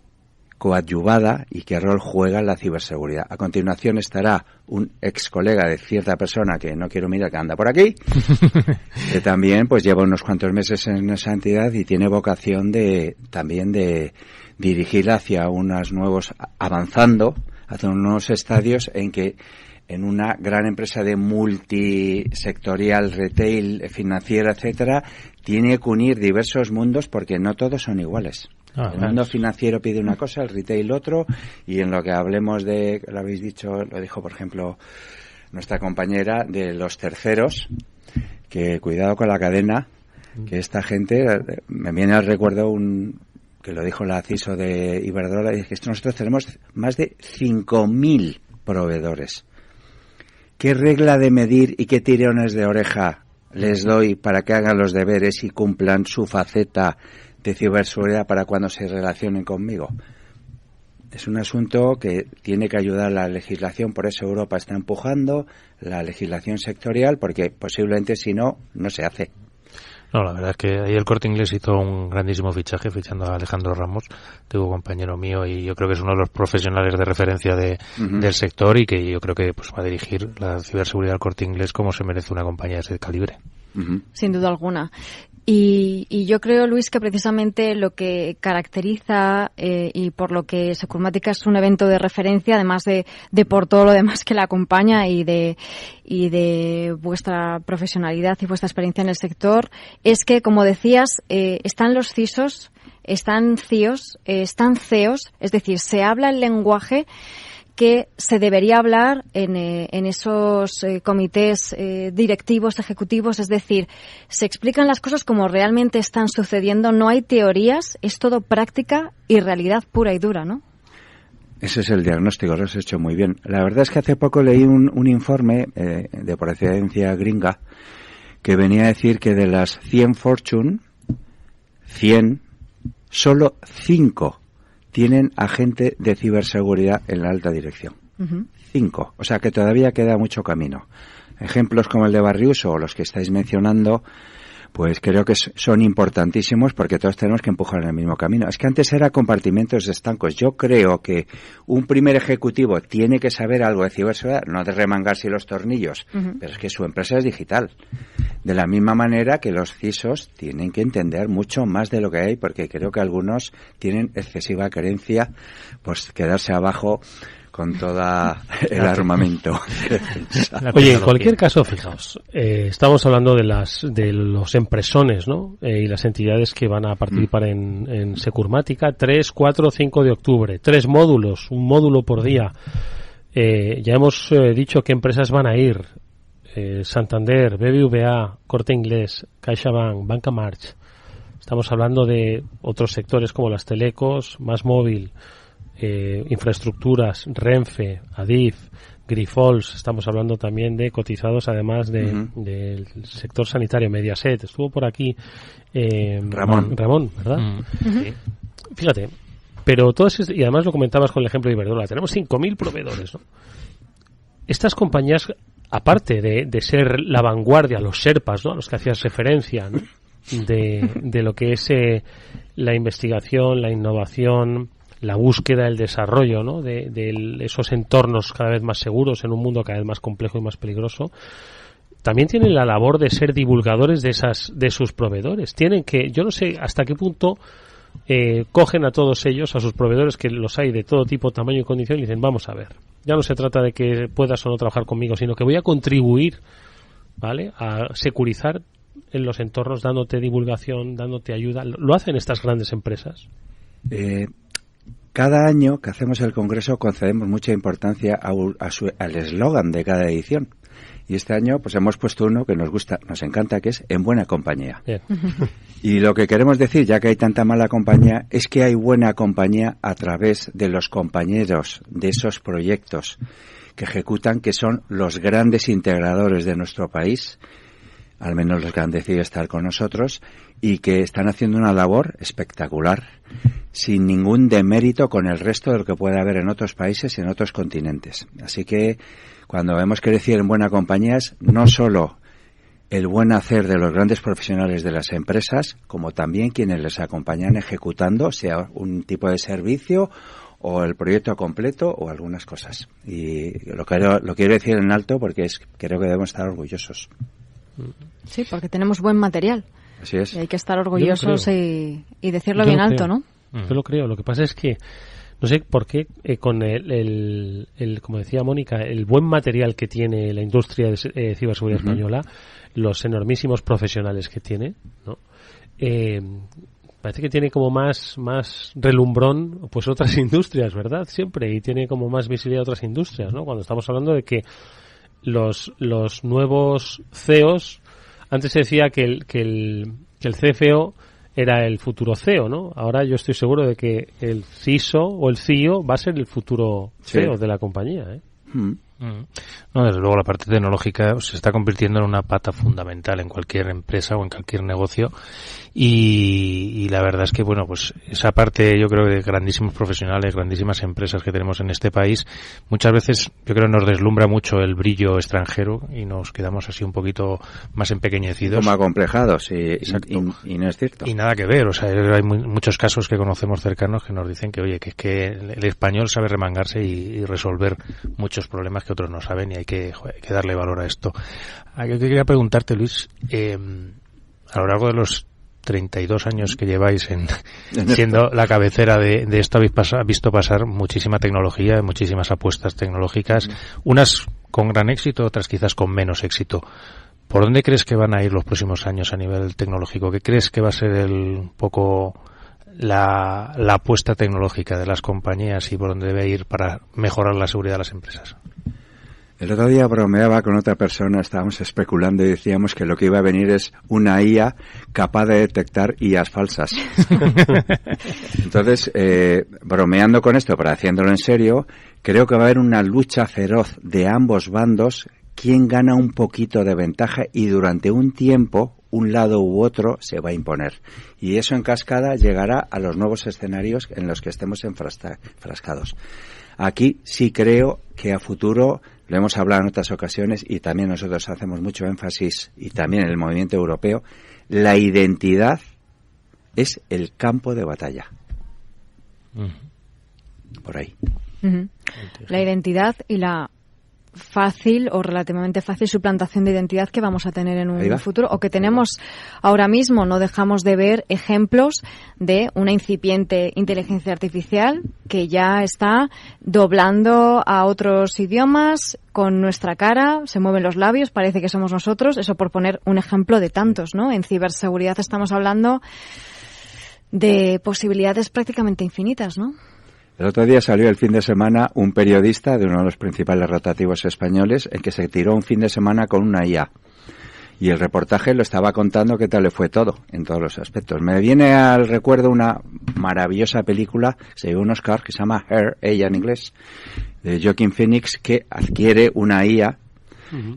coadyuvada y qué rol juega la ciberseguridad. A continuación estará un ex colega de cierta persona que no quiero mirar, que anda por aquí, que también pues lleva unos cuantos meses en esa entidad y tiene vocación también de dirigir hacia unos nuevos, avanzando hacia unos nuevos estadios en que en una gran empresa de multisectorial, retail, financiera, etcétera, tiene que unir diversos mundos porque no todos son iguales. El mundo financiero pide una cosa, el retail otro, y en lo que hablemos de, lo habéis dicho, lo dijo por ejemplo nuestra compañera, de los terceros, que cuidado con la cadena, que esta gente, me viene al recuerdo que lo dijo la CISO de Iberdrola, y es que nosotros tenemos más de 5.000 proveedores. ¿Qué regla de medir y qué tirones de oreja les doy para que hagan los deberes y cumplan su faceta de ciberseguridad para cuando se relacionen conmigo? Es un asunto que tiene que ayudar la legislación, por eso Europa está empujando la legislación sectorial, porque posiblemente si no, no se hace. No, la verdad es que ahí el Corte Inglés hizo un grandísimo fichaje fichando a Alejandro Ramos, tuvo compañero mío, y yo creo que es uno de los profesionales de referencia del sector, y que yo creo que pues va a dirigir la ciberseguridad del Corte Inglés como se merece una compañía de ese calibre. Sin duda alguna. Y yo creo, Luis, que precisamente lo que caracteriza y por lo que Securmática es un evento de referencia, además de por todo lo demás que la acompaña y de vuestra profesionalidad y vuestra experiencia en el sector, es que, como decías, están los CISOs, están CIOs, están CEOs, es decir, se habla el lenguaje que se debería hablar en esos comités directivos, ejecutivos, es decir, se explican las cosas como realmente están sucediendo, no hay teorías, es todo práctica y realidad pura y dura, ¿no? Ese es el diagnóstico, lo has hecho muy bien. La verdad es que hace poco leí un informe de procedencia gringa que venía a decir que de las 100 Fortune, 100, solo 5 tienen agente de ciberseguridad en la alta dirección. 5. O sea que todavía queda mucho camino. Ejemplos como el de Barriuso o los que estáis mencionando, pues creo que son importantísimos porque todos tenemos que empujar en el mismo camino. Es que antes era compartimentos estancos. Yo creo que un primer ejecutivo tiene que saber algo de ciberseguridad, no de remangarse los tornillos, pero es que su empresa es digital. De la misma manera que los CISOs tienen que entender mucho más de lo que hay, porque creo que algunos tienen excesiva creencia, pues quedarse abajo con toda el armamento. Oye, en cualquier caso, fijaos, estamos hablando de los empresones, ¿no? Y las entidades que van a participar en Securmática, 3, 4, 5 de octubre, 3 módulos, un módulo por día. Ya hemos dicho qué empresas van a ir. Santander, BBVA, Corte Inglés, CaixaBank, Banca March. Estamos hablando de otros sectores como las telecos, MásMóvil, infraestructuras, Renfe, Adif, Grifols. Estamos hablando también de cotizados, además del sector sanitario, Mediaset. Estuvo por aquí Ramón, ¿verdad? Sí. Fíjate, pero todas, y además lo comentabas con el ejemplo de Iberdrola, tenemos 5.000 proveedores, ¿no? Estas compañías, aparte de ser la vanguardia, los Sherpas, ¿no?, a los que hacías referencia, ¿no?, de lo que es la investigación, la innovación, la búsqueda, el desarrollo, ¿no?, de esos entornos cada vez más seguros en un mundo cada vez más complejo y más peligroso, también tienen la labor de ser divulgadores de sus proveedores. Tienen que, yo no sé hasta qué punto cogen a todos ellos, a sus proveedores, que los hay de todo tipo, tamaño y condición, y dicen, vamos a ver, ya no se trata de que puedas o no trabajar conmigo, sino que voy a contribuir, ¿vale?, a securizar en los entornos, dándote divulgación, dándote ayuda. ¿Lo hacen estas grandes empresas? Cada año que hacemos el Congreso concedemos mucha importancia al eslogan de cada edición. Y este año pues hemos puesto uno que nos gusta, nos encanta, que es en buena compañía. Bien. Y lo que queremos decir, ya que hay tanta mala compañía, es que hay buena compañía a través de los compañeros de esos proyectos que ejecutan, que son los grandes integradores de nuestro país, al menos los que han decidido estar con nosotros, y que están haciendo una labor espectacular, sin ningún demérito con el resto de lo que puede haber en otros países y en otros continentes. Así que cuando vemos que decir en buena compañía es no solo el buen hacer de los grandes profesionales de las empresas, como también quienes les acompañan ejecutando, sea un tipo de servicio o el proyecto completo o algunas cosas. Y lo quiero decir en alto porque creo que debemos estar orgullosos. Sí, porque tenemos buen material. Así es. Y hay que estar orgullosos y decirlo bien alto, ¿no? Yo lo creo. Lo que pasa es que no sé por qué con el como decía Mónica, el buen material que tiene la industria de ciberseguridad española, los enormísimos profesionales que tiene, ¿no? Parece que tiene como más relumbrón pues otras industrias, ¿verdad? Siempre, y tiene como más visibilidad otras industrias, ¿no? Cuando estamos hablando de que los nuevos CEOs, antes se decía que el CFO era el futuro CEO, ¿no? Ahora yo estoy seguro de que el CISO o el CEO va a ser el futuro CEO de la compañía, ¿eh? No, desde luego la parte tecnológica se está convirtiendo en una pata fundamental en cualquier empresa o en cualquier negocio y la verdad es que, bueno, pues esa parte yo creo de grandísimos profesionales, grandísimas empresas que tenemos en este país, muchas veces yo creo nos deslumbra mucho el brillo extranjero y nos quedamos así un poquito más empequeñecidos. Como acomplejados y no es cierto. Y nada que ver, o sea, hay muchos casos que conocemos cercanos que nos dicen que, oye, que es que el español sabe remangarse y resolver muchos problemas que otros no saben y hay que darle valor a esto. Yo quería preguntarte, Luis, a lo largo de los 32 años que lleváis siendo la cabecera de esto, habéis visto pasar muchísima tecnología, muchísimas apuestas tecnológicas, unas con gran éxito, otras quizás con menos éxito. ¿Por dónde crees que van a ir los próximos años a nivel tecnológico? ¿Qué crees que va a ser un poco la apuesta tecnológica de las compañías y por dónde debe ir para mejorar la seguridad de las empresas? El otro día bromeaba con otra persona, estábamos especulando y decíamos que lo que iba a venir es una IA capaz de detectar IAs falsas. Entonces, bromeando con esto, pero haciéndolo en serio, creo que va a haber una lucha feroz de ambos bandos, quién gana un poquito de ventaja y durante un tiempo, un lado u otro se va a imponer. Y eso en cascada llegará a los nuevos escenarios en los que estemos enfrascados. Aquí sí creo que a futuro, lo hemos hablado en otras ocasiones y también nosotros hacemos mucho énfasis y también en el movimiento europeo, la identidad es el campo de batalla. Por ahí. La identidad y la fácil o relativamente fácil suplantación de identidad que vamos a tener en un futuro o que tenemos ahora mismo. No dejamos de ver ejemplos de una incipiente inteligencia artificial que ya está doblando a otros idiomas con nuestra cara, se mueven los labios, parece que somos nosotros. Eso por poner un ejemplo de tantos, ¿no? En ciberseguridad estamos hablando de posibilidades prácticamente infinitas, ¿no? El otro día salió el fin de semana un periodista de uno de los principales rotativos españoles en que se tiró un fin de semana con una IA. Y el reportaje lo estaba contando qué tal le fue todo, en todos los aspectos. Me viene al recuerdo una maravillosa película, se llevó un Oscar, que se llama Her, ella en inglés, de Joaquin Phoenix, que adquiere una IA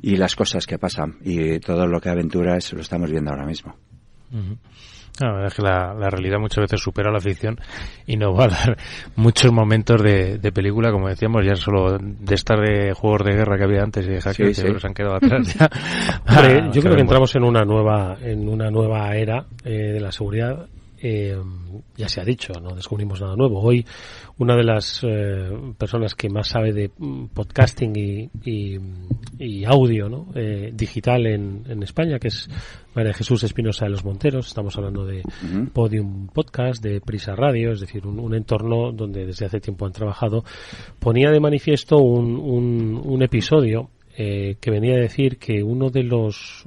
y las cosas que pasan. Y todo lo que aventura es, lo estamos viendo ahora mismo. La verdad es que la realidad muchas veces supera la ficción y nos va a dar muchos momentos de película, como decíamos, ya solo de estar de juegos de guerra que había antes y de hackers que se han quedado atrás ya. Hombre, yo creo que entramos en una nueva era de la seguridad. Ya se ha dicho, no descubrimos nada nuevo. Hoy una de las personas que más sabe de podcasting y audio, ¿no? Digital en España, que es María Jesús Espinosa de los Monteros. Estamos hablando de Podium Podcast, de Prisa Radio, es decir, un entorno donde desde hace tiempo han trabajado. Ponía de manifiesto un episodio que venía a decir que uno de los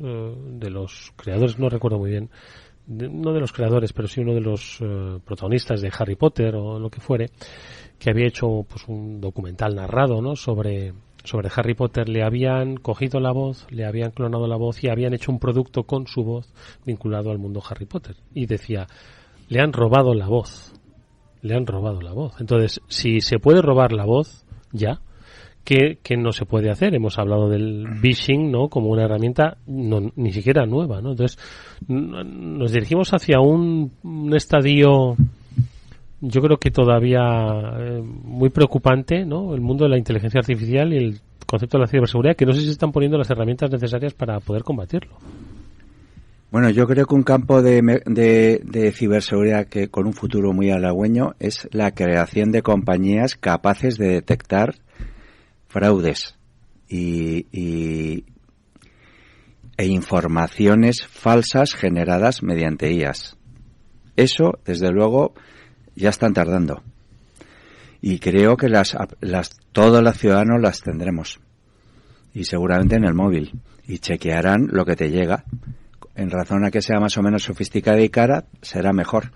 creadores, no recuerdo muy bien, no de los creadores, pero sí uno de los protagonistas de Harry Potter o lo que fuere, que había hecho pues un documental narrado, ¿no? sobre Harry Potter. Le habían cogido la voz, le habían clonado la voz y habían hecho un producto con su voz vinculado al mundo Harry Potter. Y decía, le han robado la voz. Entonces, si se puede robar la voz, ya, ¿qué no se puede hacer? Hemos hablado del phishing, ¿no? Como una herramienta ni siquiera nueva, ¿no? Entonces, nos dirigimos hacia un estadio, yo creo que todavía muy preocupante, ¿no? El mundo de la inteligencia artificial y el concepto de la ciberseguridad, que no sé si se están poniendo las herramientas necesarias para poder combatirlo. Bueno, yo creo que un campo de ciberseguridad que con un futuro muy halagüeño es la creación de compañías capaces de detectar fraudes e informaciones falsas generadas mediante IAs. Eso, desde luego, ya están tardando. Y creo que todos los ciudadanos las tendremos. Y seguramente en el móvil. Y chequearán lo que te llega. En razón a que sea más o menos sofisticada y cara, será mejor.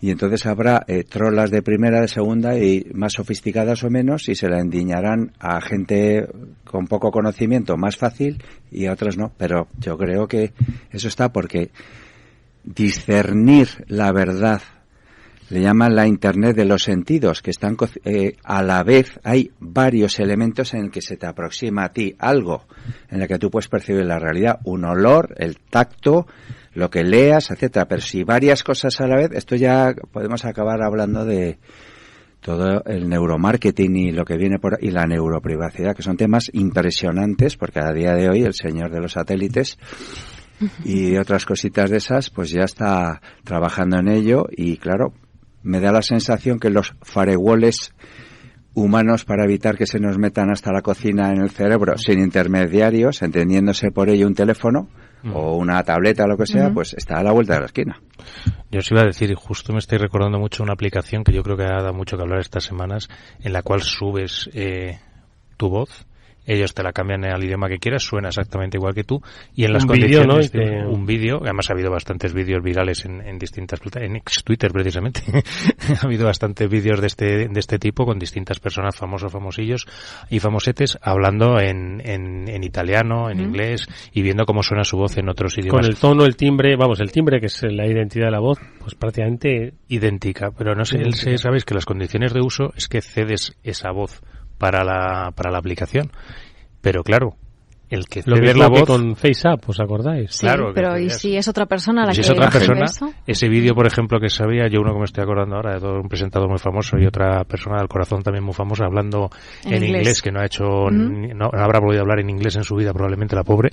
Y entonces habrá trolas de primera, de segunda y más sofisticadas o menos, y se la endiñarán a gente con poco conocimiento más fácil y a otros no. Pero yo creo que eso está porque discernir la verdad, le llaman la Internet de los sentidos, que están a la vez hay varios elementos en el que se te aproxima a ti algo en el que tú puedes percibir la realidad, un olor, el tacto, lo que leas, etcétera. Pero si varias cosas a la vez, esto ya podemos acabar hablando de todo el neuromarketing y lo que viene y la neuroprivacidad, que son temas impresionantes, porque a día de hoy el señor de los satélites y otras cositas de esas, pues ya está trabajando en ello. Y claro, me da la sensación que los firewalls humanos, para evitar que se nos metan hasta la cocina en el cerebro sin intermediarios, entendiéndose por ello un teléfono o una tableta o lo que sea, pues está a la vuelta de la esquina. Yo os iba a decir, justo me estoy recordando mucho una aplicación que yo creo que ha dado mucho que hablar estas semanas, en la cual subes tu voz, ellos te la cambian al idioma que quieras, suena exactamente igual que tú, y en las condiciones de un vídeo, además ha habido bastantes vídeos virales en distintas plataformas, en Twitter precisamente, ha habido bastantes vídeos de este tipo con distintas personas, famosos, famosillos y famosetes, hablando en italiano, en inglés, y viendo cómo suena su voz en otros idiomas. Con el tono, el timbre, el timbre que es la identidad de la voz, pues prácticamente idéntica, pero no sé, sabéis que las condiciones de uso es que cedes esa voz para la aplicación, pero claro, el que lo ceder la voz con FaceApp, ¿os acordáis? Sí, claro, pero ¿y si es otra persona la si que es otra persona, eso? ese vídeo, por ejemplo, que sabía yo, uno que me estoy acordando ahora de todo un presentador muy famoso y otra persona del corazón también muy famosa hablando en inglés, que no ha hecho no habrá podido hablar en inglés en su vida probablemente, la pobre.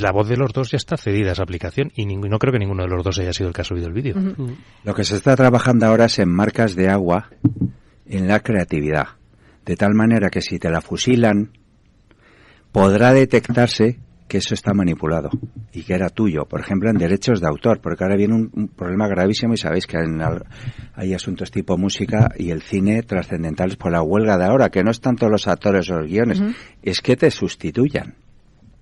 La voz de los dos ya está cedida a esa aplicación y no creo que ninguno de los dos haya sido el que ha subido el vídeo. Lo que se está trabajando ahora es en marcas de agua, en la creatividad, de tal manera que si te la fusilan, podrá detectarse que eso está manipulado y que era tuyo, por ejemplo, en derechos de autor, porque ahora viene un problema gravísimo y sabéis que hay asuntos tipo música y el cine trascendentales por la huelga de ahora, que no es tanto los actores o los guiones, es que te sustituyan.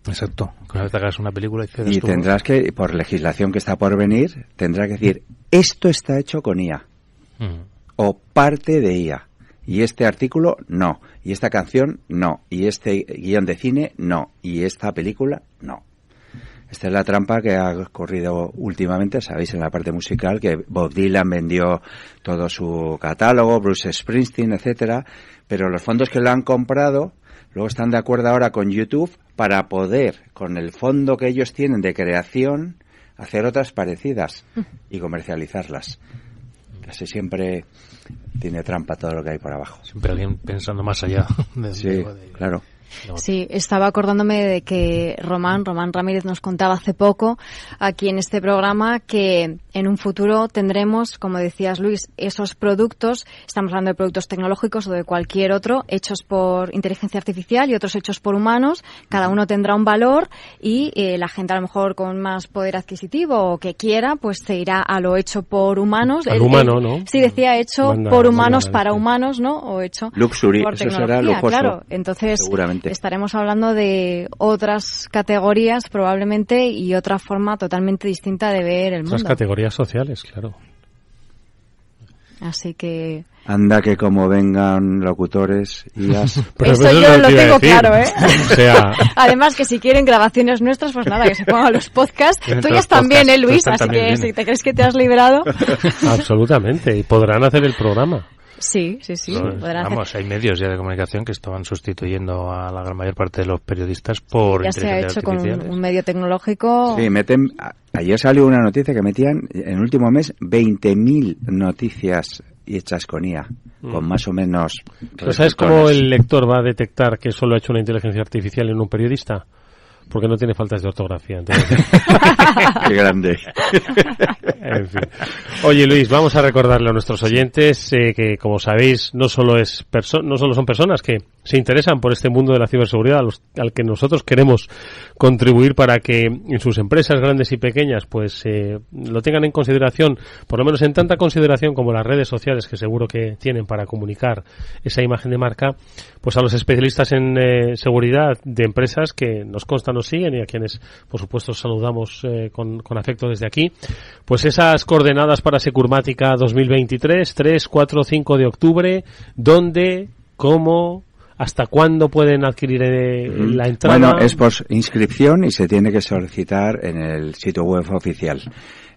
Exacto, cuando te hagas una película y tendrás que, por legislación que está por venir, tendrás que decir, esto está hecho con IA, o parte de IA, y este artículo no, y esta canción no, y este guión de cine no, y esta película no. Esta es la trampa que ha ocurrido últimamente, sabéis, en la parte musical, que Bob Dylan vendió todo su catálogo, Bruce Springsteen, etcétera, pero los fondos que lo han comprado luego están de acuerdo ahora con YouTube para poder, con el fondo que ellos tienen de creación, hacer otras parecidas y comercializarlas. Casi siempre tiene trampa todo lo que hay por abajo. Siempre alguien pensando más allá. Sí, claro. Sí, estaba acordándome de que Román Ramírez nos contaba hace poco aquí en este programa que en un futuro tendremos, como decías Luis, esos productos, estamos hablando de productos tecnológicos o de cualquier otro, hechos por inteligencia artificial y otros hechos por humanos, cada uno tendrá un valor y la gente a lo mejor con más poder adquisitivo o que quiera, pues se irá a lo hecho por humanos. Humano, ¿no? Sí, decía hecho por humanos para humanos, ¿no? O hecho Luxury, por eso tecnología, será lujoso. claro. Entonces, seguramente. estaremos hablando de otras categorías probablemente y otra forma totalmente distinta de ver el mundo. Otras categorías sociales, claro. Así que... Anda que como vengan locutores y eso yo lo tengo claro, ¿eh? O sea... Además que si quieren grabaciones nuestras, pues nada, que se pongan los podcasts. Tuyas también, Luis? Así que si te crees que te has librado... Absolutamente, y podrán hacer el programa. Sí. Vamos, hay medios ya de comunicación que estaban sustituyendo a la gran mayor parte de los periodistas por ya se ha hecho con un medio tecnológico. Sí, ayer salió una noticia que metían en el último mes 20.000 noticias hechas con IA, con más o menos. ¿Sabes cómo el lector va a detectar que solo ha hecho una inteligencia artificial en un periodista? Porque no tiene faltas de ortografía. Entonces... Qué grande. En fin. Oye, Luis, vamos a recordarle a nuestros oyentes que, como sabéis, no solo son personas que se interesan por este mundo de la ciberseguridad al que nosotros queremos contribuir para que en sus empresas grandes y pequeñas pues lo tengan en consideración, por lo menos en tanta consideración como las redes sociales que seguro que tienen para comunicar esa imagen de marca, pues a los especialistas en seguridad de empresas que nos consta nos siguen y a quienes por supuesto saludamos con afecto desde aquí, pues esas coordenadas para Securmática 2023, 3, 4, 5 de octubre, ¿dónde, cómo, hasta cuándo pueden adquirir la entrada? Bueno, es por inscripción y se tiene que solicitar en el sitio web oficial.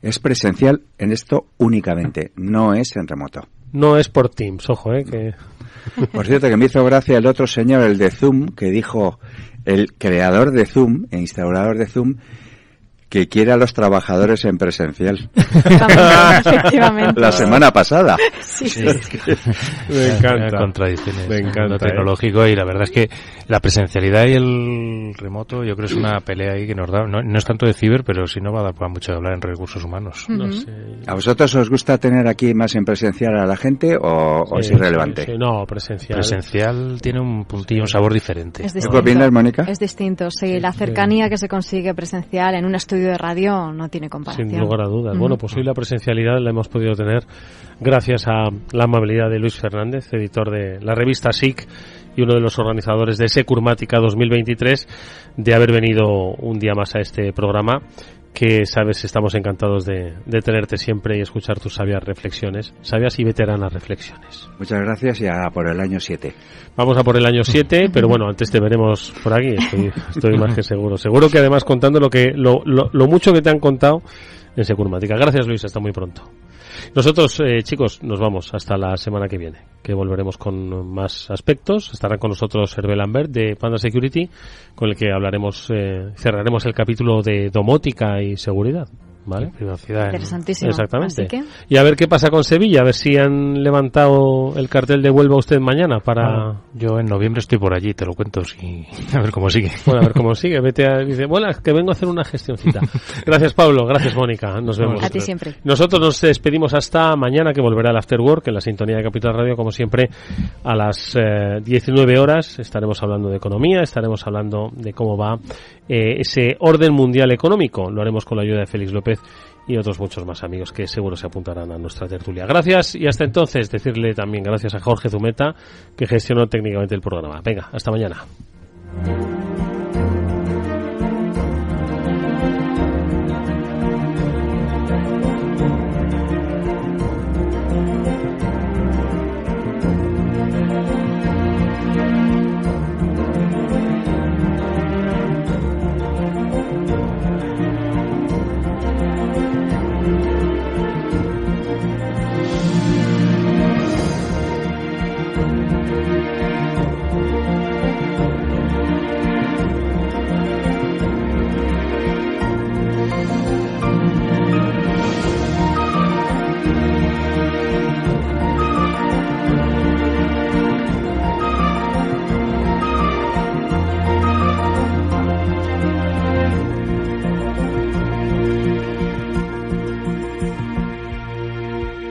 Es presencial en esto únicamente, no es en remoto. No es por Teams, ojo, que... Por cierto, que me hizo gracia el otro señor, el de Zoom, que dijo, el creador de Zoom, e instaurador de Zoom, que quiere a los trabajadores en presencial. Efectivamente. La semana pasada. Sí. Me encanta. Contradicciones. Me encanta, Lo tecnológico y la verdad es que la presencialidad y el remoto yo creo es una pelea ahí que nos da. No es tanto de ciber, pero sí no va a dar para mucho de hablar en recursos humanos. No sé. ¿A vosotros os gusta tener aquí más en presencial a la gente o es irrelevante? Sí, no, presencial. Presencial tiene un puntillo, un sabor diferente. Es ¿Qué distinto. opinas, Mónica? Es distinto, sí. La cercanía que se consigue presencial en un estudio de radio no tiene comparación. Sin lugar a dudas. Ujú. Bueno, pues hoy la presencialidad la hemos podido tener gracias a la amabilidad de Luis Fernández, editor de la revista SIC y uno de los organizadores de Securmática 2023, de haber venido un día más a este programa, que sabes, estamos encantados de tenerte siempre y escuchar tus sabias reflexiones, sabias y veteranas reflexiones. Muchas gracias y a por el año 7. Vamos a por el año 7, pero bueno, antes te veremos por aquí, estoy más que seguro. Seguro que además contando lo mucho que te han contado en Securmática. Gracias, Luis, hasta muy pronto. Nosotros, chicos, nos vamos hasta la semana que viene, que volveremos con más aspectos. Estará con nosotros Hervé Lambert de Panda Security, con el que hablaremos, cerraremos el capítulo de domótica y seguridad. ¿Vale? Privacidad. Interesantísimo. Exactamente. Así que... Y a ver qué pasa con Sevilla, a ver si han levantado el cartel de vuelva usted mañana para... Yo en noviembre estoy por allí, te lo cuento, a ver cómo sigue. Bueno, a ver cómo sigue. Dice, bueno, que vengo a hacer una gestioncita. Gracias, Pablo. Gracias, Mónica. Nos vemos. A ti siempre. Nosotros nos despedimos hasta mañana, que volverá el After Work en la sintonía de Capital Radio, como siempre, a las 19 horas. Estaremos hablando de economía, estaremos hablando de cómo va ese orden mundial económico. Lo haremos con la ayuda de Félix López y otros muchos más amigos que seguro se apuntarán a nuestra tertulia. Gracias, y hasta entonces decirle también gracias a Jorge Zumeta, que gestionó técnicamente el programa. Venga, hasta mañana.